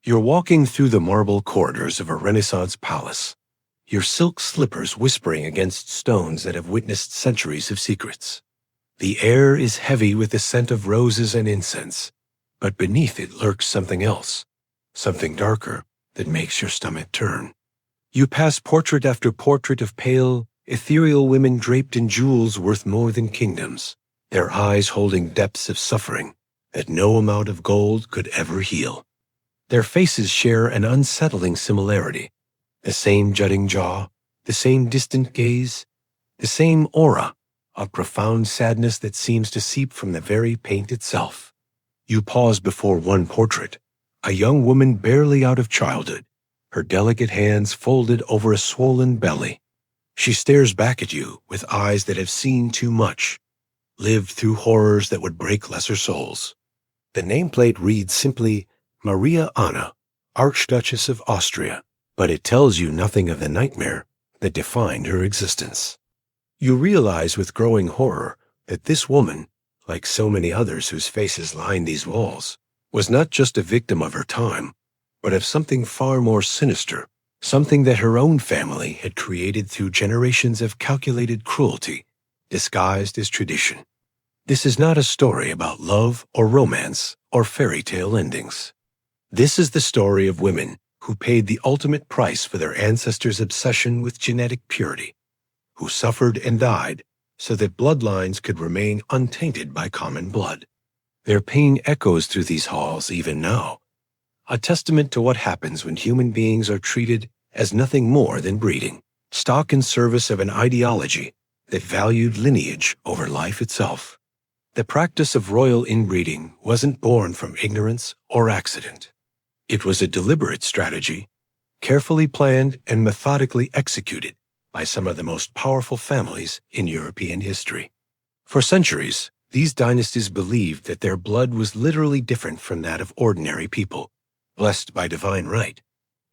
You're walking through the marble corridors of a Renaissance palace, your silk slippers whispering against stones that have witnessed centuries of secrets. The air is heavy with the scent of roses and incense, but beneath it lurks something else, something darker that makes your stomach turn. You pass portrait after portrait of pale, ethereal women draped in jewels worth more than kingdoms, their eyes holding depths of suffering that no amount of gold could ever heal. Their faces share an unsettling similarity, the same jutting jaw, the same distant gaze, the same aura of profound sadness that seems to seep from the very paint itself. You pause before one portrait, a young woman barely out of childhood, her delicate hands folded over a swollen belly. She stares back at you with eyes that have seen too much, lived through horrors that would break lesser souls. The nameplate reads simply, Maria Anna, Archduchess of Austria, but it tells you nothing of the nightmare that defined her existence. You realize with growing horror that this woman, like so many others whose faces line these walls, was not just a victim of her time, but of something far more sinister, something that her own family had created through generations of calculated cruelty, disguised as tradition. This is not a story about love or romance or fairy tale endings. This is the story of women who paid the ultimate price for their ancestors' obsession with genetic purity, who suffered and died so that bloodlines could remain untainted by common blood. Their pain echoes through these halls even now, a testament to what happens when human beings are treated as nothing more than breeding, stock in service of an ideology that valued lineage over life itself. The practice of royal inbreeding wasn't born from ignorance or accident. It was a deliberate strategy, carefully planned and methodically executed by some of the most powerful families in European history. For centuries, these dynasties believed that their blood was literally different from that of ordinary people, blessed by divine right,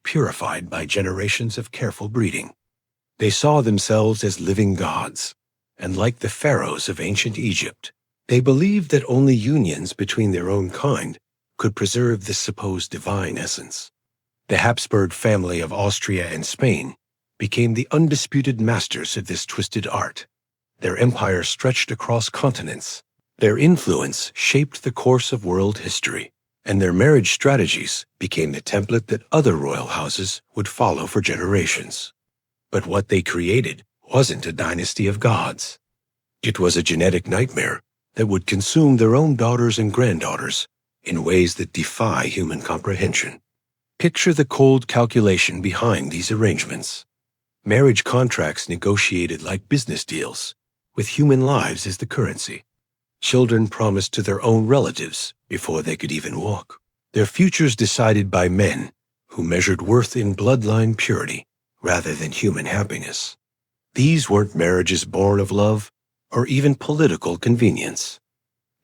purified by generations of careful breeding. They saw themselves as living gods, and like the pharaohs of ancient Egypt, they believed that only unions between their own kind could preserve this supposed divine essence. The Habsburg family of Austria and Spain became the undisputed masters of this twisted art. Their empire stretched across continents. Their influence shaped the course of world history, and their marriage strategies became the template that other royal houses would follow for generations. But what they created wasn't a dynasty of gods. It was a genetic nightmare that would consume their own daughters and granddaughters in ways that defy human comprehension. Picture the cold calculation behind these arrangements. Marriage contracts negotiated like business deals, with human lives as the currency. Children promised to their own relatives before they could even walk. Their futures decided by men who measured worth in bloodline purity rather than human happiness. These weren't marriages born of love or even political convenience.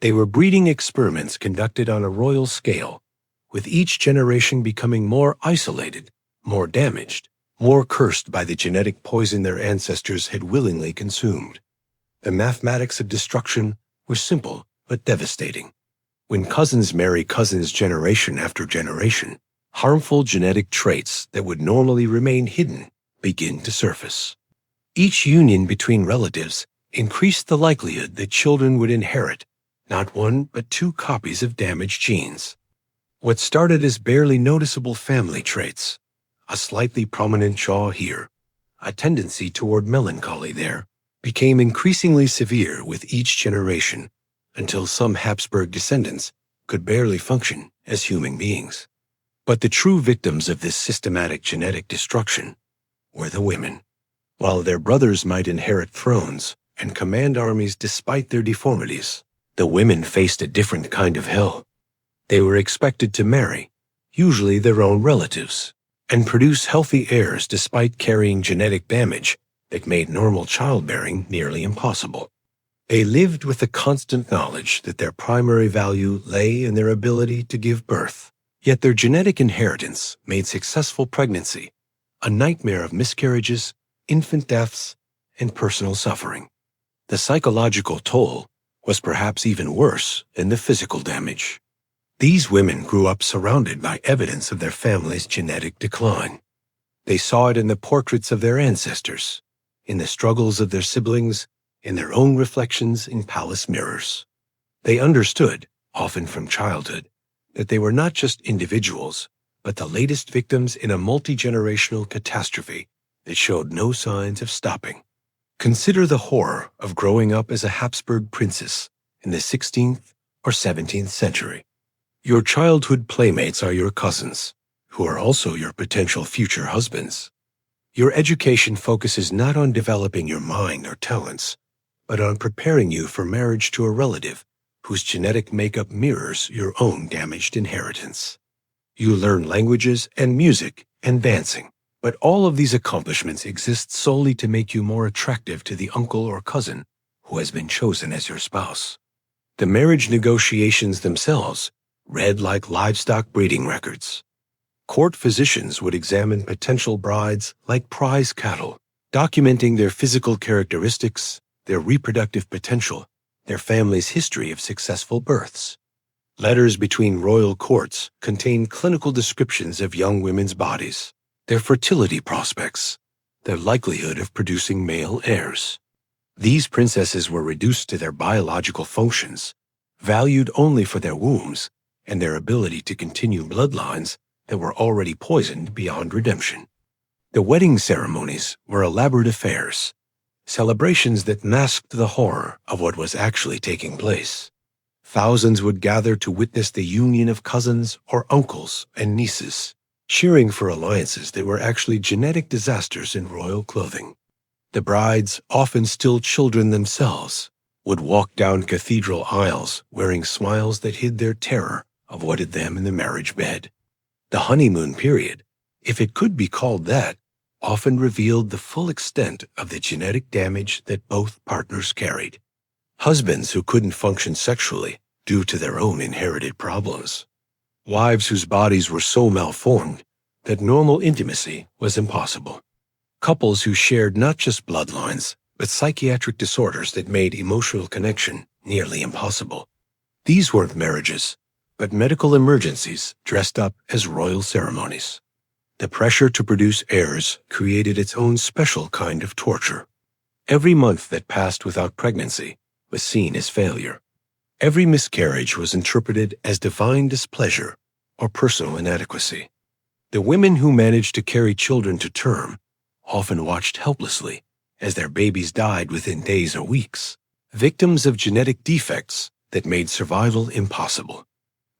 They were breeding experiments conducted on a royal scale, with each generation becoming more isolated, more damaged, more cursed by the genetic poison their ancestors had willingly consumed. The mathematics of destruction were simple but devastating. When cousins marry cousins generation after generation, harmful genetic traits that would normally remain hidden begin to surface. Each union between relatives increased the likelihood that children would inherit not one but two copies of damaged genes. What started as barely noticeable family traits, a slightly prominent jaw here, a tendency toward melancholy there, became increasingly severe with each generation until some Habsburg descendants could barely function as human beings. But the true victims of this systematic genetic destruction were the women. While their brothers might inherit thrones and command armies despite their deformities, the women faced a different kind of hell. They were expected to marry, usually their own relatives, and produce healthy heirs despite carrying genetic damage that made normal childbearing nearly impossible. They lived with the constant knowledge that their primary value lay in their ability to give birth, yet their genetic inheritance made successful pregnancy a nightmare of miscarriages, infant deaths, and personal suffering. The psychological toll was perhaps even worse than the physical damage. These women grew up surrounded by evidence of their family's genetic decline. They saw it in the portraits of their ancestors, in the struggles of their siblings, in their own reflections in palace mirrors. They understood, often from childhood, that they were not just individuals, but the latest victims in a multi-generational catastrophe that showed no signs of stopping. Consider the horror of growing up as a Habsburg princess in the 16th or 17th century. Your childhood playmates are your cousins, who are also your potential future husbands. Your education focuses not on developing your mind or talents, but on preparing you for marriage to a relative whose genetic makeup mirrors your own damaged inheritance. You learn languages and music and dancing, but all of these accomplishments exist solely to make you more attractive to the uncle or cousin who has been chosen as your spouse. The marriage negotiations themselves read like livestock breeding records. Court physicians would examine potential brides like prize cattle, documenting their physical characteristics, their reproductive potential, their family's history of successful births. Letters between royal courts contained clinical descriptions of young women's bodies, their fertility prospects, their likelihood of producing male heirs. These princesses were reduced to their biological functions, valued only for their wombs and their ability to continue bloodlines that were already poisoned beyond redemption. The wedding ceremonies were elaborate affairs, celebrations that masked the horror of what was actually taking place. Thousands would gather to witness the union of cousins or uncles and nieces, cheering for alliances that were actually genetic disasters in royal clothing. The brides, often still children themselves, would walk down cathedral aisles wearing smiles that hid their terror of what awaited them in the marriage bed. The honeymoon period, if it could be called that, often revealed the full extent of the genetic damage that both partners carried. Husbands who couldn't function sexually due to their own inherited problems. Wives whose bodies were so malformed that normal intimacy was impossible. Couples who shared not just bloodlines, but psychiatric disorders that made emotional connection nearly impossible. These weren't marriages, but medical emergencies dressed up as royal ceremonies. The pressure to produce heirs created its own special kind of torture. Every month that passed without pregnancy was seen as failure. Every miscarriage was interpreted as divine displeasure or personal inadequacy. The women who managed to carry children to term often watched helplessly as their babies died within days or weeks, victims of genetic defects that made survival impossible.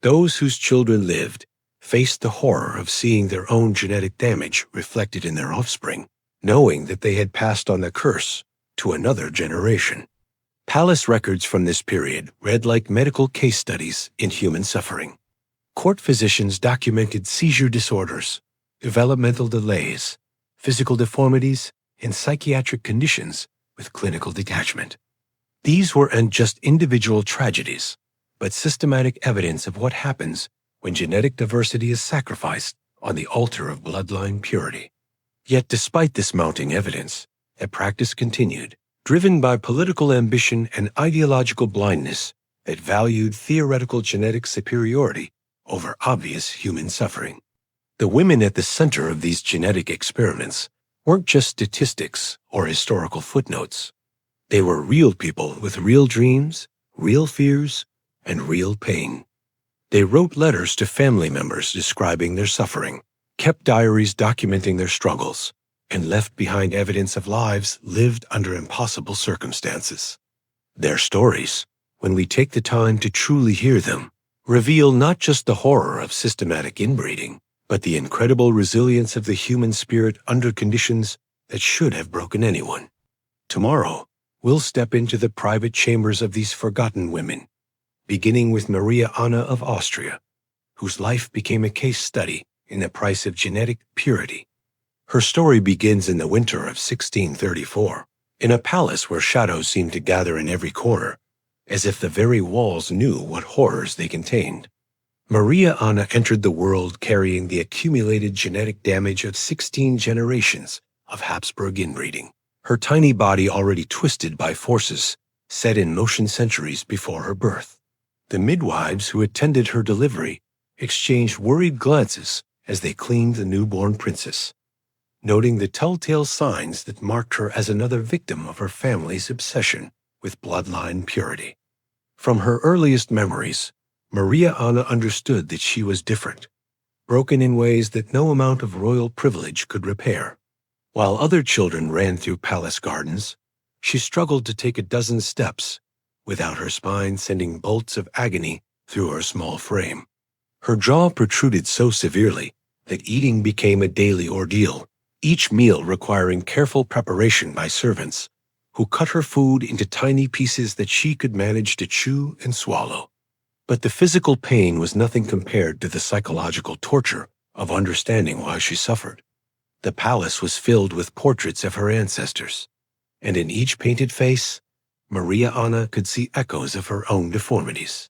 Those whose children lived faced the horror of seeing their own genetic damage reflected in their offspring, knowing that they had passed on the curse to another generation. Palace records from this period read like medical case studies in human suffering. Court physicians documented seizure disorders, developmental delays, physical deformities, and psychiatric conditions with clinical detachment. These weren't just individual tragedies, but systematic evidence of what happens when genetic diversity is sacrificed on the altar of bloodline purity. Yet despite this mounting evidence, a practice continued, driven by political ambition and ideological blindness that valued theoretical genetic superiority over obvious human suffering. The women at the center of these genetic experiments weren't just statistics or historical footnotes. They were real people with real dreams, real fears, and real pain. They wrote letters to family members describing their suffering, kept diaries documenting their struggles, and left behind evidence of lives lived under impossible circumstances. Their stories, when we take the time to truly hear them, reveal not just the horror of systematic inbreeding, but the incredible resilience of the human spirit under conditions that should have broken anyone. Tomorrow, we'll step into the private chambers of these forgotten women, beginning with Maria Anna of Austria, whose life became a case study in the price of genetic purity. Her story begins in the winter of 1634, in a palace where shadows seemed to gather in every corner, as if the very walls knew what horrors they contained. Maria Anna entered the world carrying the accumulated genetic damage of 16 generations of Habsburg inbreeding, her tiny body already twisted by forces set in motion centuries before her birth. The midwives who attended her delivery exchanged worried glances as they cleaned the newborn princess, noting the telltale signs that marked her as another victim of her family's obsession with bloodline purity. From her earliest memories, Maria Anna understood that she was different, broken in ways that no amount of royal privilege could repair. While other children ran through palace gardens, she struggled to take a dozen steps without her spine sending bolts of agony through her small frame. Her jaw protruded so severely that eating became a daily ordeal, each meal requiring careful preparation by servants who cut her food into tiny pieces that she could manage to chew and swallow. But the physical pain was nothing compared to the psychological torture of understanding why she suffered. The palace was filled with portraits of her ancestors, and in each painted face, Maria Anna could see echoes of her own deformities.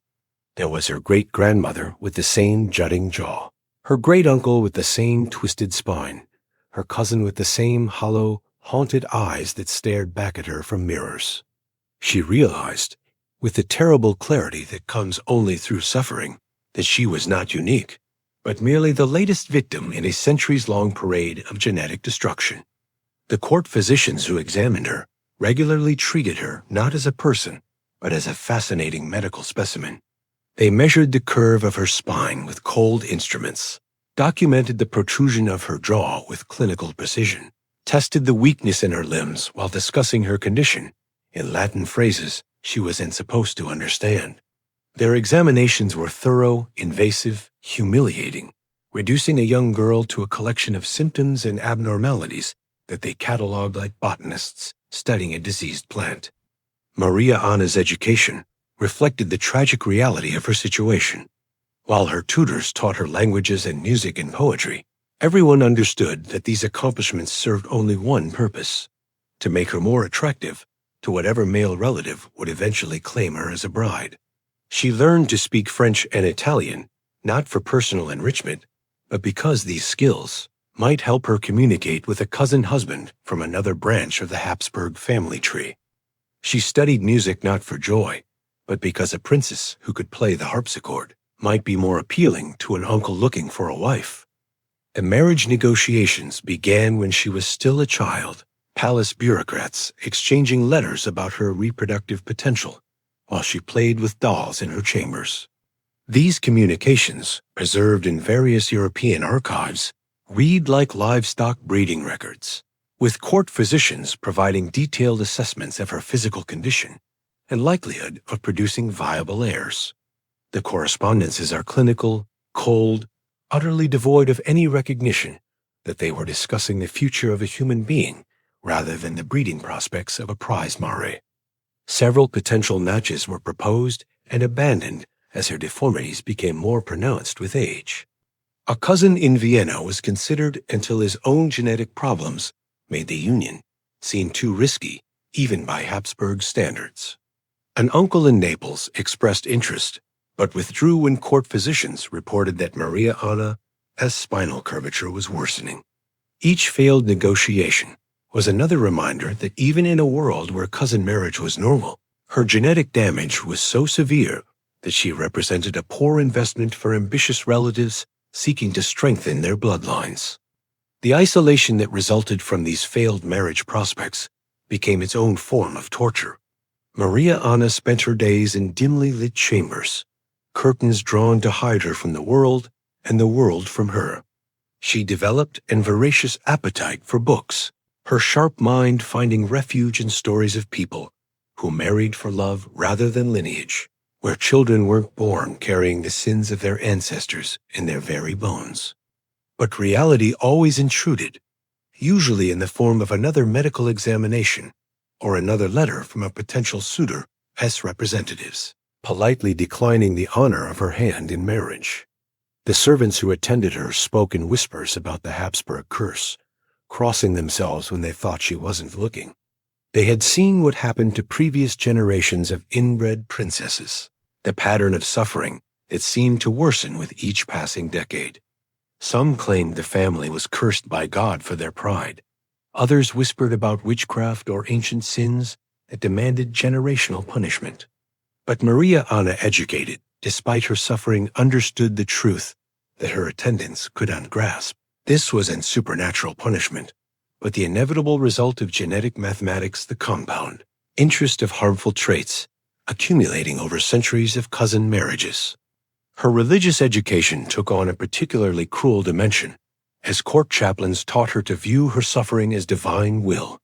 There was her great-grandmother with the same jutting jaw, her great-uncle with the same twisted spine, her cousin with the same hollow, haunted eyes that stared back at her from mirrors. She realized, with the terrible clarity that comes only through suffering, that she was not unique, but merely the latest victim in a centuries-long parade of genetic destruction. The court physicians who examined her regularly treated her not as a person, but as a fascinating medical specimen. They measured the curve of her spine with cold instruments, documented the protrusion of her jaw with clinical precision, tested the weakness in her limbs while discussing her condition in Latin phrases she wasn't supposed to understand. Their examinations were thorough, invasive, humiliating, reducing a young girl to a collection of symptoms and abnormalities that they cataloged like botanists studying a diseased plant. Maria Anna's education reflected the tragic reality of her situation. While her tutors taught her languages and music and poetry, everyone understood that these accomplishments served only one purpose: to make her more attractive to whatever male relative would eventually claim her as a bride. She learned to speak French and Italian, not for personal enrichment, but because these skills might help her communicate with a cousin husband from another branch of the Habsburg family tree. She studied music not for joy, but because a princess who could play the harpsichord might be more appealing to an uncle looking for a wife. The marriage negotiations began when she was still a child, palace bureaucrats exchanging letters about her reproductive potential while she played with dolls in her chambers. These communications, preserved in various European archives, read like livestock breeding records, with court physicians providing detailed assessments of her physical condition and likelihood of producing viable heirs. The correspondences are clinical, cold, utterly devoid of any recognition that they were discussing the future of a human being rather than the breeding prospects of a prize mare. Several potential matches were proposed and abandoned as her deformities became more pronounced with age. A cousin in Vienna was considered until his own genetic problems made the union seem too risky, even by Habsburg standards. An uncle in Naples expressed interest, but withdrew when court physicians reported that Maria Anna's spinal curvature was worsening. Each failed negotiation was another reminder that even in a world where cousin marriage was normal, her genetic damage was so severe that she represented a poor investment for ambitious relatives seeking to strengthen their bloodlines. The isolation that resulted from these failed marriage prospects became its own form of torture. Maria Anna spent her days in dimly lit chambers, curtains drawn to hide her from the world and the world from her. She developed an voracious appetite for books, her sharp mind finding refuge in stories of people who married for love rather than lineage, where children weren't born carrying the sins of their ancestors in their very bones. But reality always intruded, usually in the form of another medical examination or another letter from a potential suitor as representatives, politely declining the honor of her hand in marriage. The servants who attended her spoke in whispers about the Habsburg curse, crossing themselves when they thought she wasn't looking. They had seen what happened to previous generations of inbred princesses, the pattern of suffering that seemed to worsen with each passing decade. Some claimed the family was cursed by God for their pride. Others whispered about witchcraft or ancient sins that demanded generational punishment. But Maria Anna educated despite her suffering, understood the truth that her attendants could not grasp. This was an supernatural punishment, but the inevitable result of genetic mathematics, the compound interest of harmful traits accumulating over centuries of cousin marriages. Her religious education took on a particularly cruel dimension, as court chaplains taught her to view her suffering as divine will.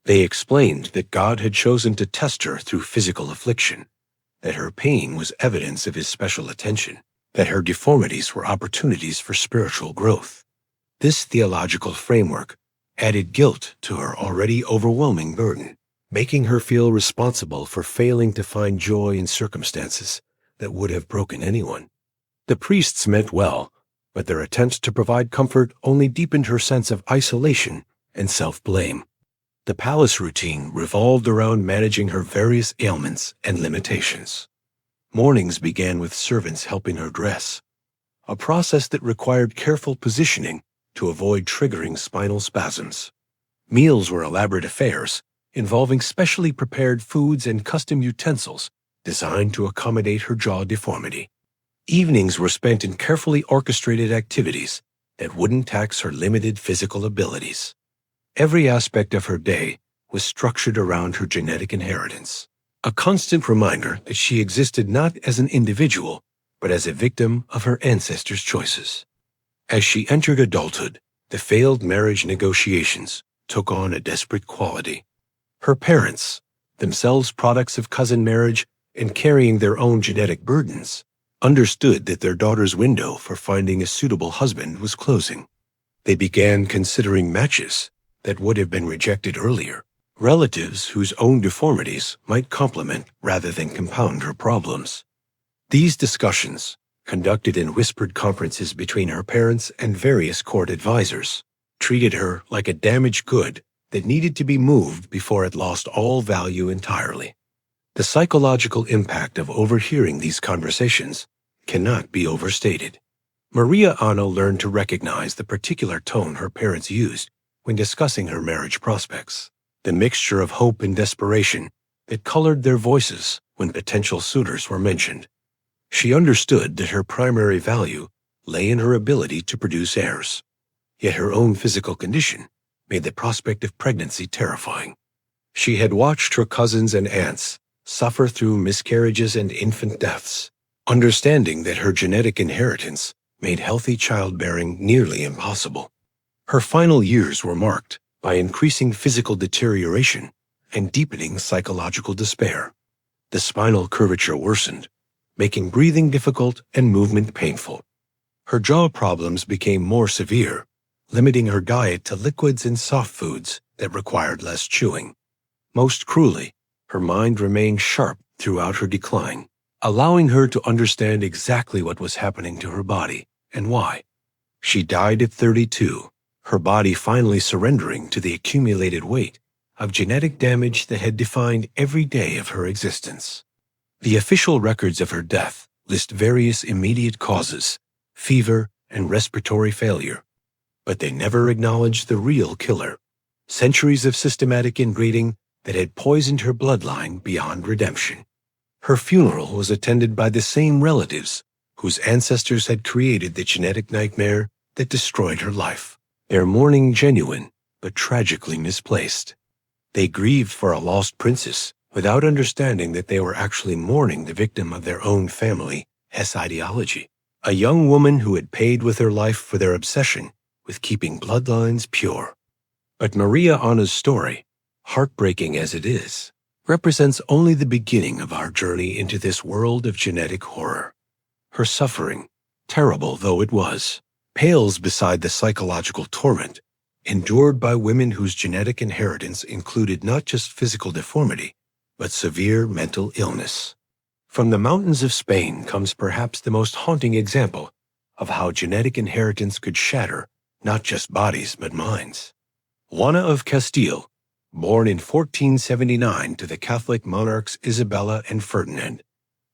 They explained that God had chosen to test her through physical affliction, that her pain was evidence of his special attention, that her deformities were opportunities for spiritual growth. This theological framework added guilt to her already overwhelming burden, making her feel responsible for failing to find joy in circumstances that would have broken anyone. The priests meant well, but their attempts to provide comfort only deepened her sense of isolation and self-blame. The palace routine revolved around managing her various ailments and limitations. Mornings began with servants helping her dress, a process that required careful positioning to avoid triggering spinal spasms. Meals were elaborate affairs, involving specially prepared foods and custom utensils designed to accommodate her jaw deformity. Evenings were spent in carefully orchestrated activities that wouldn't tax her limited physical abilities. Every aspect of her day was structured around her genetic inheritance, a constant reminder that she existed not as an individual, but as a victim of her ancestors' choices. As she entered adulthood, the failed marriage negotiations took on a desperate quality. Her parents, themselves products of cousin marriage and carrying their own genetic burdens, understood that their daughter's window for finding a suitable husband was closing. They began considering matches that would have been rejected earlier, relatives whose own deformities might complement rather than compound her problems. These discussions, conducted in whispered conferences between her parents and various court advisors, treated her like a damaged good that needed to be moved before it lost all value entirely. The psychological impact of overhearing these conversations cannot be overstated. Maria Anna learned to recognize the particular tone her parents used when discussing her marriage prospects, the mixture of hope and desperation that colored their voices when potential suitors were mentioned. She understood that her primary value lay in her ability to produce heirs, yet her own physical condition made the prospect of pregnancy terrifying. She had watched her cousins and aunts suffer through miscarriages and infant deaths, understanding that her genetic inheritance made healthy childbearing nearly impossible. Her final years were marked by increasing physical deterioration and deepening psychological despair. The spinal curvature worsened, making breathing difficult and movement painful. Her jaw problems became more severe, limiting her diet to liquids and soft foods that required less chewing. Most cruelly, her mind remained sharp throughout her decline, allowing her to understand exactly what was happening to her body and why. She died at 32, her body finally surrendering to the accumulated weight of genetic damage that had defined every day of her existence. The official records of her death list various immediate causes, fever and respiratory failure, but they never acknowledged the real killer, centuries of systematic inbreeding that had poisoned her bloodline beyond redemption. Her funeral was attended by the same relatives whose ancestors had created the genetic nightmare that destroyed her life, their mourning genuine but tragically misplaced. They grieved for a lost princess without understanding that they were actually mourning the victim of their own family ideology, a young woman who had paid with her life for their obsession with keeping bloodlines pure. But Maria Anna's story, heartbreaking as it is, represents only the beginning of our journey into this world of genetic horror. Her suffering, terrible though it was, pales beside the psychological torment endured by women whose genetic inheritance included not just physical deformity, but severe mental illness. From the mountains of Spain comes perhaps the most haunting example of how genetic inheritance could shatter not just bodies but minds. Joanna of Castile, born in 1479 to the Catholic monarchs Isabella and Ferdinand,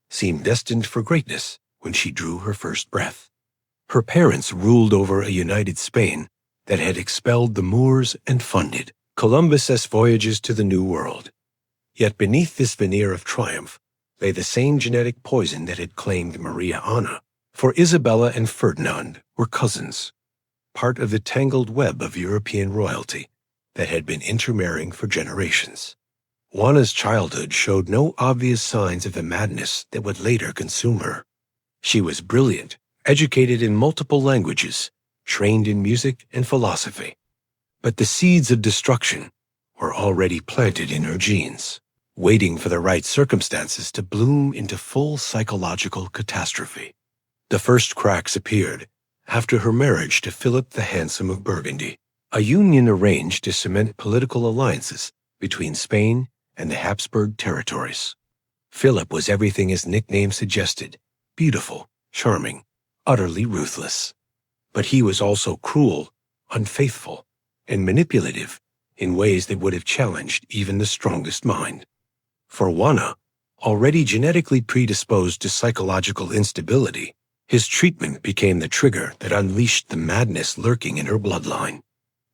seemed destined for greatness when she drew her first breath. Her parents ruled over a united Spain that had expelled the Moors and funded Columbus's voyages to the New World. Yet beneath this veneer of triumph lay the same genetic poison that had claimed Maria Anna, for Isabella and Ferdinand were cousins, part of the tangled web of European royalty that had been intermarrying for generations. Juana's childhood showed no obvious signs of the madness that would later consume her. She was brilliant, educated in multiple languages, trained in music and philosophy. But the seeds of destruction were already planted in her genes, waiting for the right circumstances to bloom into full psychological catastrophe. The first cracks appeared after her marriage to Philip the Handsome of Burgundy, a union arranged to cement political alliances between Spain and the Habsburg territories. Philip was everything his nickname suggested: beautiful, charming, utterly ruthless. But he was also cruel, unfaithful, and manipulative in ways that would have challenged even the strongest mind. For Juana, already genetically predisposed to psychological instability, his treatment became the trigger that unleashed the madness lurking in her bloodline.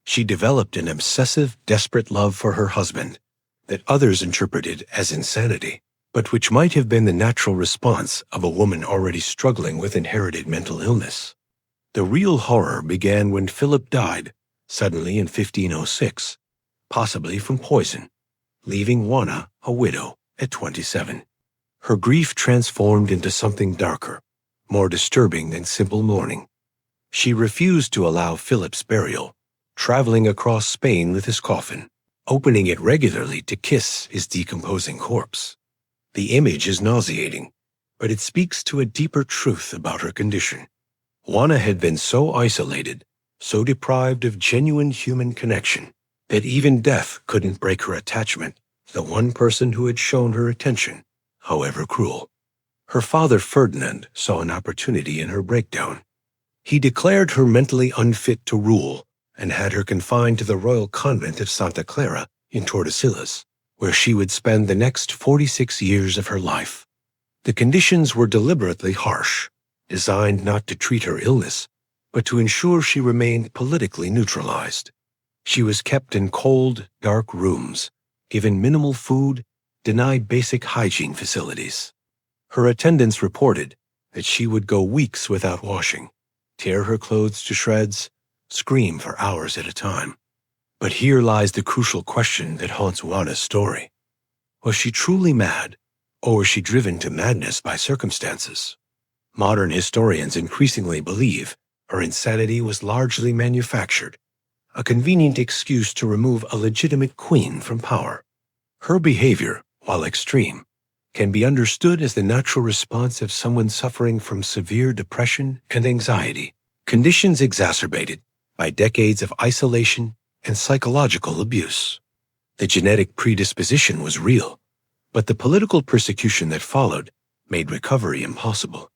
She developed an obsessive, desperate love for her husband that others interpreted as insanity, but which might have been the natural response of a woman already struggling with inherited mental illness. The real horror began when Philip died suddenly in 1506, possibly from poison, leaving Juana a widow at 27. Her grief transformed into something darker, more disturbing than simple mourning. She refused to allow Philip's burial, traveling across Spain with his coffin, opening it regularly to kiss his decomposing corpse. The image is nauseating, but it speaks to a deeper truth about her condition. Juana had been so isolated, so deprived of genuine human connection, that even death couldn't break her attachment to the one person who had shown her attention, however cruel. Her father Ferdinand saw an opportunity in her breakdown. He declared her mentally unfit to rule and had her confined to the royal convent of Santa Clara in Tordesillas, where she would spend the next 46 years of her life. The conditions were deliberately harsh, designed not to treat her illness, but to ensure she remained politically neutralized. She was kept in cold, dark rooms, given minimal food, denied basic hygiene facilities. Her attendants reported that she would go weeks without washing, tear her clothes to shreds, scream for hours at a time. But here lies the crucial question that haunts Juana's story. Was she truly mad, or was she driven to madness by circumstances? Modern historians increasingly believe her insanity was largely manufactured, a convenient excuse to remove a legitimate queen from power. Her behavior, while extreme, can be understood as the natural response of someone suffering from severe depression and anxiety, conditions exacerbated by decades of isolation and psychological abuse. The genetic predisposition was real, but the political persecution that followed made recovery impossible.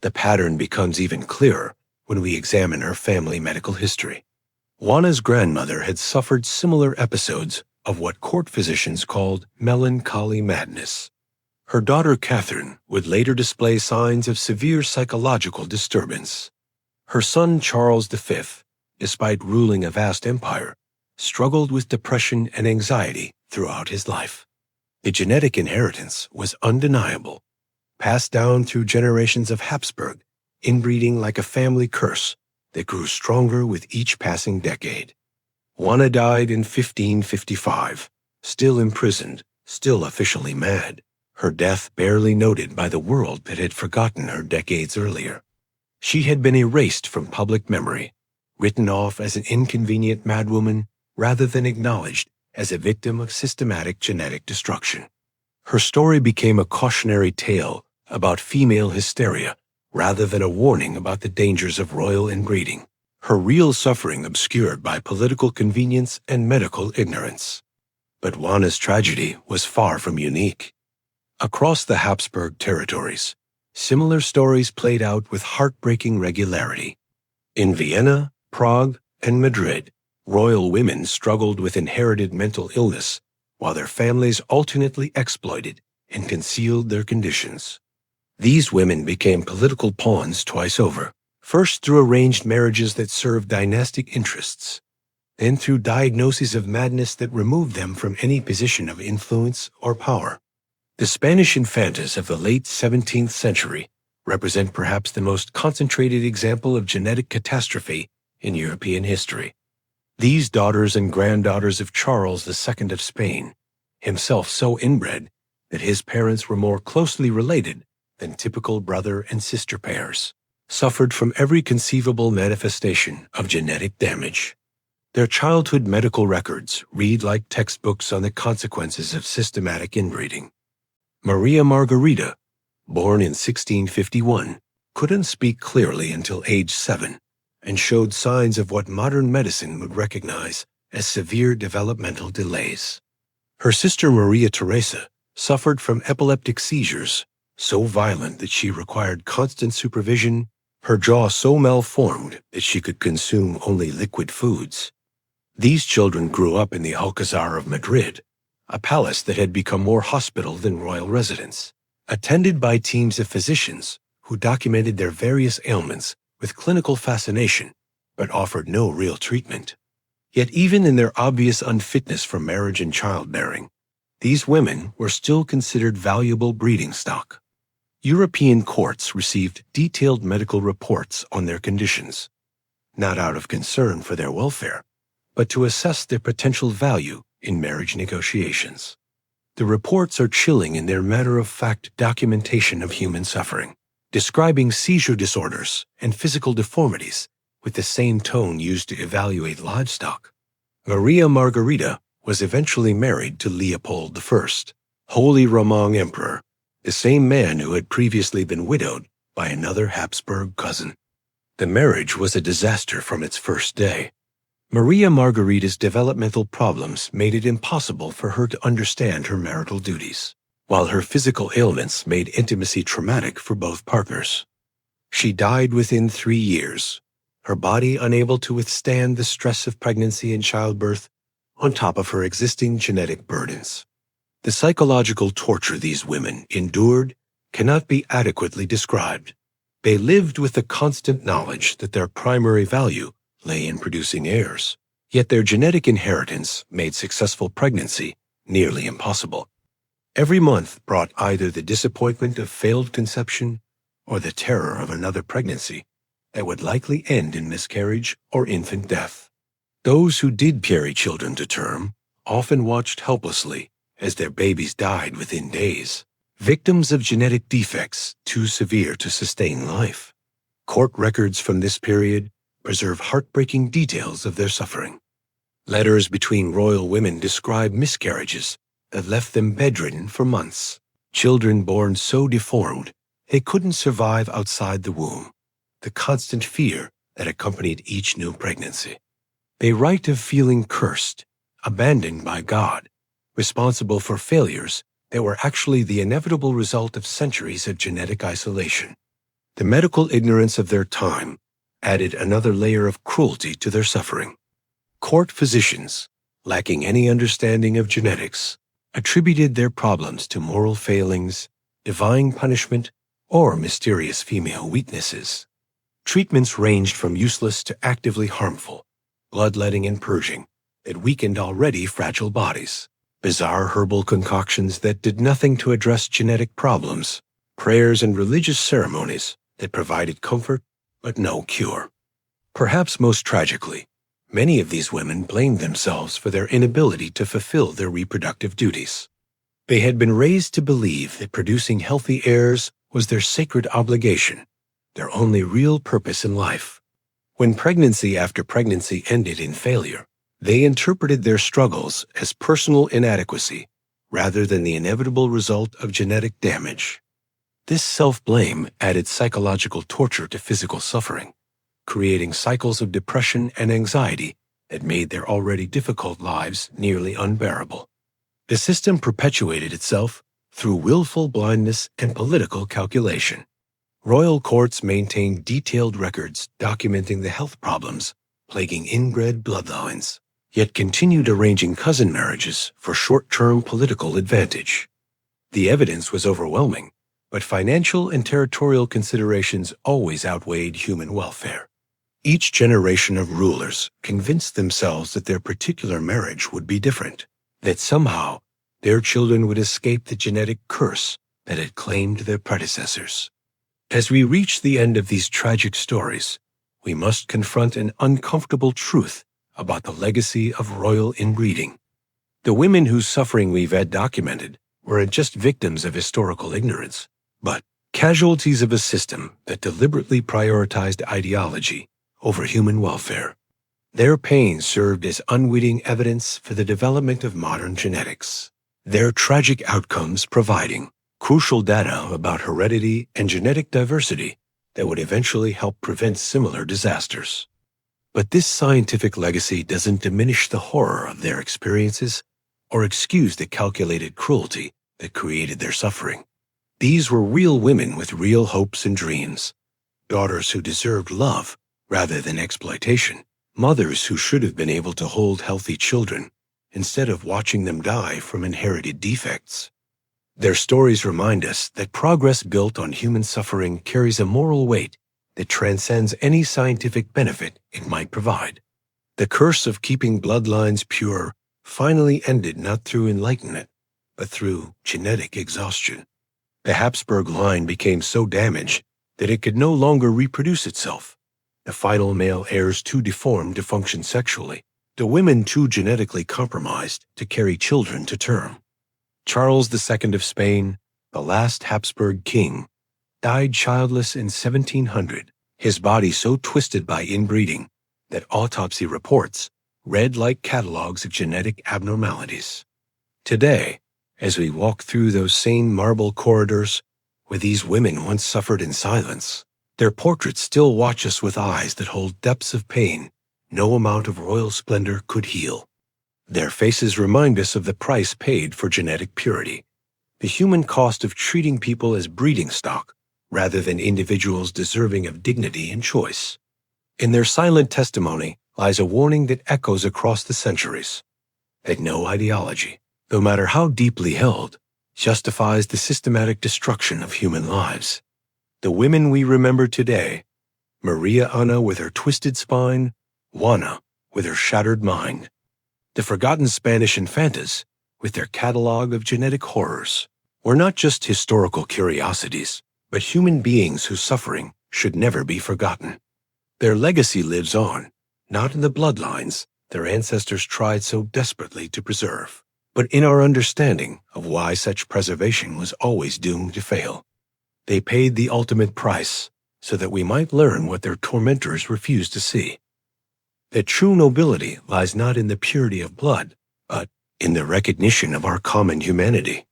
The pattern becomes even clearer when we examine her family medical history. Juana's grandmother had suffered similar episodes of what court physicians called melancholy madness. Her daughter Catherine would later display signs of severe psychological disturbance. Her son Charles V, despite ruling a vast empire, struggled with depression and anxiety throughout his life. The genetic inheritance was undeniable, passed down through generations of Habsburg, inbreeding like a family curse that grew stronger with each passing decade. Juana died in 1555, still imprisoned, still officially mad, her death barely noted by the world that had forgotten her decades earlier. She had been erased from public memory, written off as an inconvenient madwoman rather than acknowledged as a victim of systematic genetic destruction. Her story became a cautionary tale about female hysteria rather than a warning about the dangers of royal inbreeding, her real suffering obscured by political convenience and medical ignorance. But Juana's tragedy was far from unique. Across the Habsburg territories, similar stories played out with heartbreaking regularity. In Vienna, Prague, and Madrid, royal women struggled with inherited mental illness, while their families alternately exploited and concealed their conditions. These women became political pawns twice over, first through arranged marriages that served dynastic interests, then through diagnoses of madness that removed them from any position of influence or power. The Spanish infantas of the late 17th century represent perhaps the most concentrated example of genetic catastrophe in European history. These daughters and granddaughters of Charles II of Spain, himself so inbred that his parents were more closely related than typical brother and sister pairs, suffered from every conceivable manifestation of genetic damage. Their childhood medical records read like textbooks on the consequences of systematic inbreeding. Maria Margarita, born in 1651, couldn't speak clearly until age 7 and showed signs of what modern medicine would recognize as severe developmental delays. Her sister Maria Teresa suffered from epileptic seizures so violent that she required constant supervision, her jaw so malformed that she could consume only liquid foods. These children grew up in the Alcazar of Madrid, a palace that had become more hospital than royal residence, attended by teams of physicians who documented their various ailments with clinical fascination, but offered no real treatment. Yet even in their obvious unfitness for marriage and childbearing, these women were still considered valuable breeding stock. European courts received detailed medical reports on their conditions, not out of concern for their welfare, but to assess their potential value in marriage negotiations. The reports are chilling in their matter-of-fact documentation of human suffering, describing seizure disorders and physical deformities with the same tone used to evaluate livestock. Maria Margarita was eventually married to Leopold I, Holy Roman Emperor, the same man who had previously been widowed by another Habsburg cousin. The marriage was a disaster from its first day. Maria Margarita's developmental problems made it impossible for her to understand her marital duties, while her physical ailments made intimacy traumatic for both partners. She died within 3 years, her body unable to withstand the stress of pregnancy and childbirth, on top of her existing genetic burdens. The psychological torture these women endured cannot be adequately described. They lived with the constant knowledge that their primary value lay in producing heirs, yet their genetic inheritance made successful pregnancy nearly impossible. Every month brought either the disappointment of failed conception or the terror of another pregnancy that would likely end in miscarriage or infant death. Those who did carry children to term often watched helplessly as their babies died within days, victims of genetic defects too severe to sustain life. Court records from this period preserve heartbreaking details of their suffering. Letters between royal women describe miscarriages that left them bedridden for months, children born so deformed they couldn't survive outside the womb, the constant fear that accompanied each new pregnancy. They write of feeling cursed, abandoned by God, responsible for failures that were actually the inevitable result of centuries of genetic isolation. The medical ignorance of their time added another layer of cruelty to their suffering. Court physicians, lacking any understanding of genetics, attributed their problems to moral failings, divine punishment, or mysterious female weaknesses. Treatments ranged from useless to actively harmful, bloodletting and purging that weakened already fragile bodies, bizarre herbal concoctions that did nothing to address genetic problems, prayers and religious ceremonies that provided comfort but no cure. Perhaps most tragically, many of these women blamed themselves for their inability to fulfill their reproductive duties. They had been raised to believe that producing healthy heirs was their sacred obligation, their only real purpose in life. When pregnancy after pregnancy ended in failure, they interpreted their struggles as personal inadequacy rather than the inevitable result of genetic damage. This self-blame added psychological torture to physical suffering, creating cycles of depression and anxiety that made their already difficult lives nearly unbearable. The system perpetuated itself through willful blindness and political calculation. Royal courts maintained detailed records documenting the health problems plaguing inbred bloodlines, yet continued arranging cousin marriages for short-term political advantage. The evidence was overwhelming, but financial and territorial considerations always outweighed human welfare. Each generation of rulers convinced themselves that their particular marriage would be different, that somehow their children would escape the genetic curse that had claimed their predecessors. As we reach the end of these tragic stories, we must confront an uncomfortable truth about the legacy of royal inbreeding. The women whose suffering we've had documented weren't just victims of historical ignorance, but casualties of a system that deliberately prioritized ideology over human welfare. Their pain served as unwitting evidence for the development of modern genetics, their tragic outcomes providing crucial data about heredity and genetic diversity that would eventually help prevent similar disasters. But this scientific legacy doesn't diminish the horror of their experiences or excuse the calculated cruelty that created their suffering. These were real women with real hopes and dreams, daughters who deserved love rather than exploitation, mothers who should have been able to hold healthy children instead of watching them die from inherited defects. Their stories remind us that progress built on human suffering carries a moral weight that transcends any scientific benefit it might provide. The curse of keeping bloodlines pure finally ended not through enlightenment, but through genetic exhaustion. The Habsburg line became so damaged that it could no longer reproduce itself. The final male heirs too deformed to function sexually, the women too genetically compromised to carry children to term. Charles II of Spain, the last Habsburg king, died childless in 1700, his body so twisted by inbreeding that autopsy reports read like catalogs of genetic abnormalities. Today, as we walk through those same marble corridors where these women once suffered in silence, their portraits still watch us with eyes that hold depths of pain no amount of royal splendor could heal. Their faces remind us of the price paid for genetic purity, the human cost of treating people as breeding stock rather than individuals deserving of dignity and choice. In their silent testimony lies a warning that echoes across the centuries, that no ideology, no matter how deeply held, justifies the systematic destruction of human lives. The women we remember today, Maria Anna with her twisted spine, Juana with her shattered mind, the forgotten Spanish infantas with their catalog of genetic horrors, were not just historical curiosities, but human beings whose suffering should never be forgotten. Their legacy lives on, not in the bloodlines their ancestors tried so desperately to preserve, but in our understanding of why such preservation was always doomed to fail. They paid the ultimate price so that we might learn what their tormentors refused to see. That true nobility lies not in the purity of blood, but in the recognition of our common humanity.